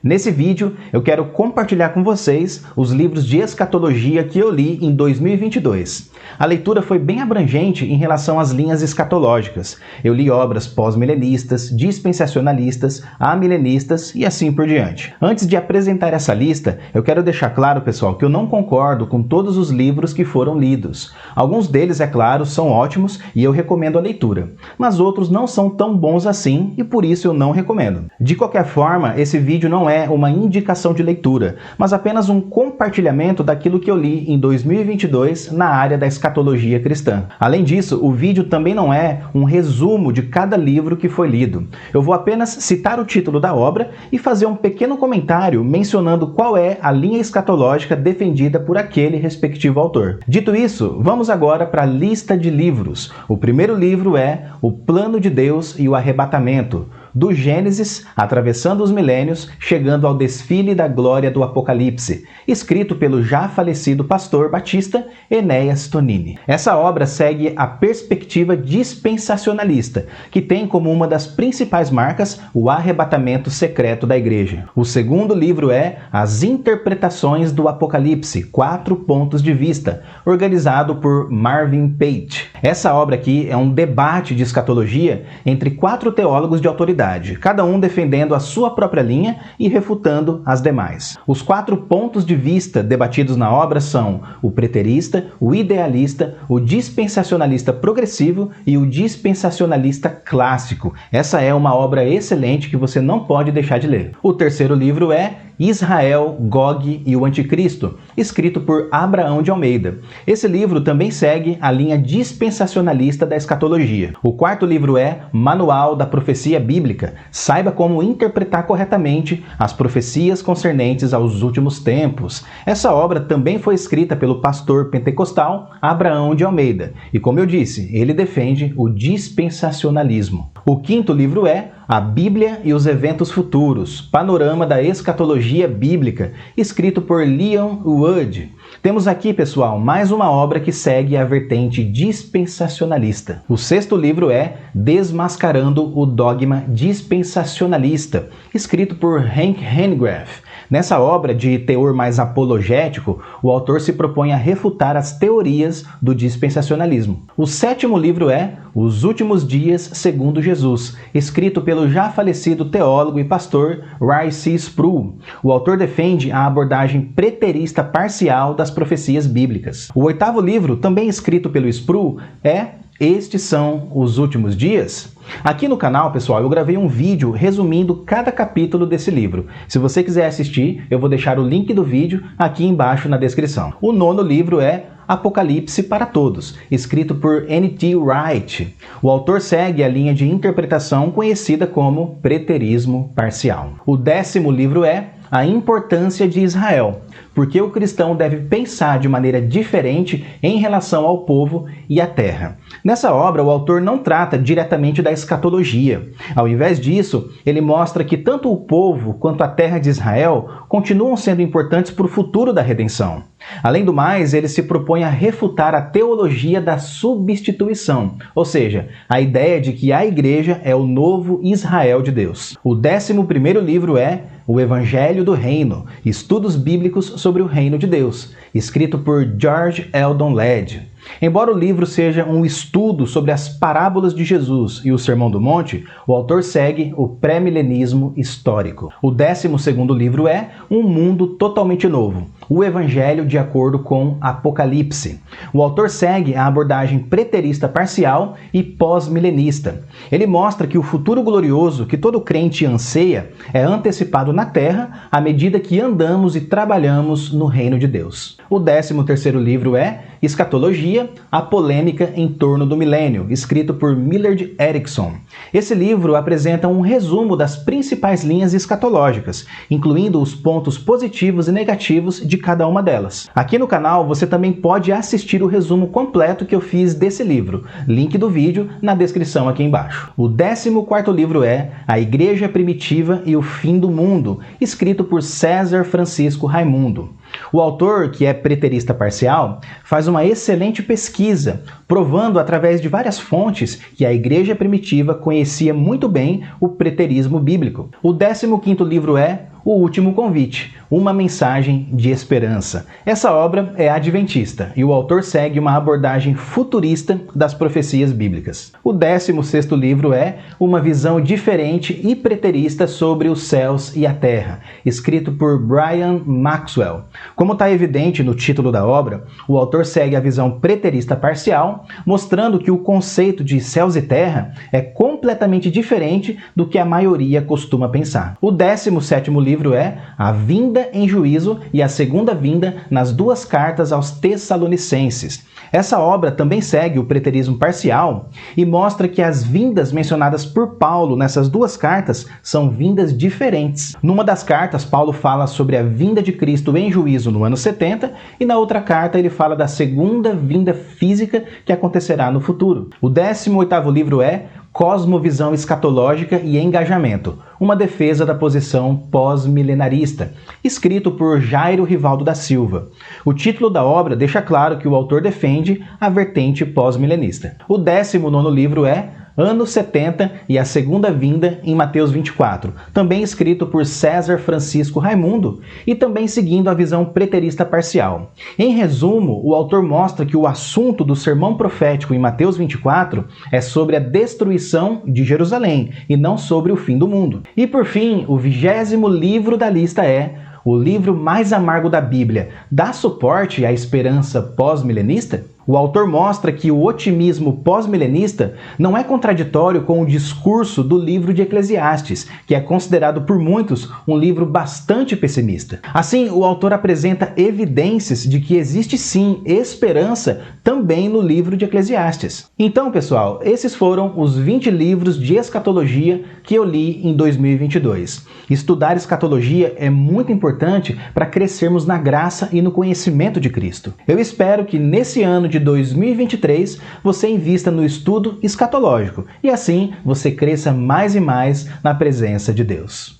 Nesse vídeo, eu quero compartilhar com vocês os livros de escatologia que eu li em 2022. A leitura foi bem abrangente em relação às linhas escatológicas. Eu li obras pós-milenistas, dispensacionalistas, amilenistas e assim por diante. Antes de apresentar essa lista, eu quero deixar claro, pessoal, que eu não concordo com todos os livros que foram lidos. Alguns deles, é claro, são ótimos e eu recomendo a leitura, mas outros não são tão bons assim e por isso eu não recomendo. De qualquer forma, esse vídeo não é uma indicação de leitura, mas apenas um compartilhamento daquilo que eu li em 2022 na área da escatologia cristã. Além disso, o vídeo também não é um resumo de cada livro que foi lido. Eu vou apenas citar o título da obra e fazer um pequeno comentário mencionando qual é a linha escatológica defendida por aquele respectivo autor. Dito isso, vamos agora para a lista de livros. O primeiro livro é O Plano de Deus e o Arrebatamento, do Gênesis, atravessando os milênios, chegando ao desfile da glória do Apocalipse, escrito pelo já falecido pastor batista Enéas Tonini. Essa obra segue a perspectiva dispensacionalista, que tem como uma das principais marcas o arrebatamento secreto da igreja. O segundo livro é As Interpretações do Apocalipse, 4 pontos de vista, organizado por Marvin Page. Essa obra aqui é um debate de escatologia entre 4 teólogos de autoridade, cada um defendendo a sua própria linha e refutando as demais. Os 4 pontos de vista debatidos na obra são o preterista, o idealista, o dispensacionalista progressivo e o dispensacionalista clássico. Essa é uma obra excelente que você não pode deixar de ler. O terceiro livro é Israel, Gog e o Anticristo, escrito por Abraão de Almeida. Esse livro também segue a linha dispensacionalista da escatologia. O quarto livro é Manual da Profecia Bíblica. Saiba como interpretar corretamente as profecias concernentes aos últimos tempos. Essa obra também foi escrita pelo pastor pentecostal Abraão de Almeida. E como eu disse, ele defende o dispensacionalismo. O quinto livro é A Bíblia e os Eventos Futuros, Panorama da Escatologia Bíblica, escrito por Leon Wood. Temos aqui, pessoal, mais uma obra que segue a vertente dispensacionalista. O sexto livro é Desmascarando o Dogma Dispensacionalista, escrito por Hank Hanegraaff. Nessa obra de teor mais apologético, o autor se propõe a refutar as teorias do dispensacionalismo. O sétimo livro é Os Últimos Dias segundo Jesus, escrito pelo já falecido teólogo e pastor Ray C. Sproul. O autor defende a abordagem preterista parcial das profecias bíblicas. O oitavo livro, também escrito pelo Sproul, é Estes São os Últimos Dias? Aqui no canal, pessoal, eu gravei um vídeo resumindo cada capítulo desse livro. Se você quiser assistir, eu vou deixar o link do vídeo aqui embaixo na descrição. O nono livro é Apocalipse para Todos, escrito por N.T. Wright. O autor segue a linha de interpretação conhecida como preterismo parcial. O décimo livro é A Importância de Israel, porque o cristão deve pensar de maneira diferente em relação ao povo e à terra. Nessa obra, o autor não trata diretamente da escatologia. Ao invés disso, ele mostra que tanto o povo quanto a terra de Israel continuam sendo importantes para o futuro da redenção. Além do mais, ele se propõe a refutar a teologia da substituição, ou seja, a ideia de que a igreja é o novo Israel de Deus. O 11º livro é O Evangelho do Reino, Estudos Bíblicos sobre o Reino de Deus, escrito por George Eldon Ladd. Embora o livro seja um estudo sobre as parábolas de Jesus e o Sermão do Monte, o autor segue o pré-milenismo histórico. O 12º livro é Um Mundo Totalmente Novo, o Evangelho de acordo com Apocalipse. O autor segue a abordagem preterista parcial e pós-milenista. Ele mostra que o futuro glorioso que todo crente anseia é antecipado na terra à medida que andamos e trabalhamos no reino de Deus. O 13º livro é Escatologia, a polêmica em torno do milênio, escrito por Millard Erickson. Esse livro apresenta um resumo das principais linhas escatológicas, incluindo os pontos positivos e negativos de cada uma delas. Aqui no canal você também pode assistir o resumo completo que eu fiz desse livro, link do vídeo na descrição aqui embaixo. O 14º livro é A Igreja Primitiva e o Fim do Mundo, escrito por César Francisco Raimundo. O autor, que é preterista parcial, faz uma excelente pesquisa, provando através de várias fontes que a igreja primitiva conhecia muito bem o preterismo bíblico. O 15º livro é O Último Convite, uma mensagem de esperança. Essa obra é adventista e o autor segue uma abordagem futurista das profecias bíblicas. O 16º livro é Uma Visão Diferente e Preterista sobre os Céus e a Terra, escrito por Brian Maxwell. Como está evidente no título da obra, o autor segue a visão preterista parcial, mostrando que o conceito de céus e terra é completamente diferente do que a maioria costuma pensar. O 17º livro é A Vinda em Juízo e a Segunda Vinda nas duas cartas aos Tessalonicenses. Essa obra também segue o preterismo parcial e mostra que as vindas mencionadas por Paulo nessas duas cartas são vindas diferentes. Numa das cartas, Paulo fala sobre a vinda de Cristo em juízo no ano 70 e na outra carta ele fala da segunda vinda física que acontecerá no futuro. O 18º livro é Cosmovisão Escatológica e Engajamento, uma defesa da posição pós-milenarista, escrito por Jairo Rivaldo da Silva. O título da obra deixa claro que o autor defende a vertente pós-milenista. O 19º livro é Anos 70 e a Segunda Vinda em Mateus 24, também escrito por César Francisco Raimundo e também seguindo a visão preterista parcial. Em resumo, o autor mostra que o assunto do sermão profético em Mateus 24 é sobre a destruição de Jerusalém e não sobre o fim do mundo. E por fim, o 20º livro da lista é O Livro Mais Amargo da Bíblia. Dá suporte à esperança pós-milenista? O autor mostra que o otimismo pós-milenista não é contraditório com o discurso do livro de Eclesiastes, que é considerado por muitos um livro bastante pessimista. Assim, o autor apresenta evidências de que existe sim esperança também no livro de Eclesiastes. Então, pessoal, esses foram os 20 livros de escatologia que eu li em 2022. Estudar escatologia é muito importante para crescermos na graça e no conhecimento de Cristo. Eu espero que nesse ano de 2023 você invista no estudo escatológico e assim você cresça mais e mais na presença de Deus.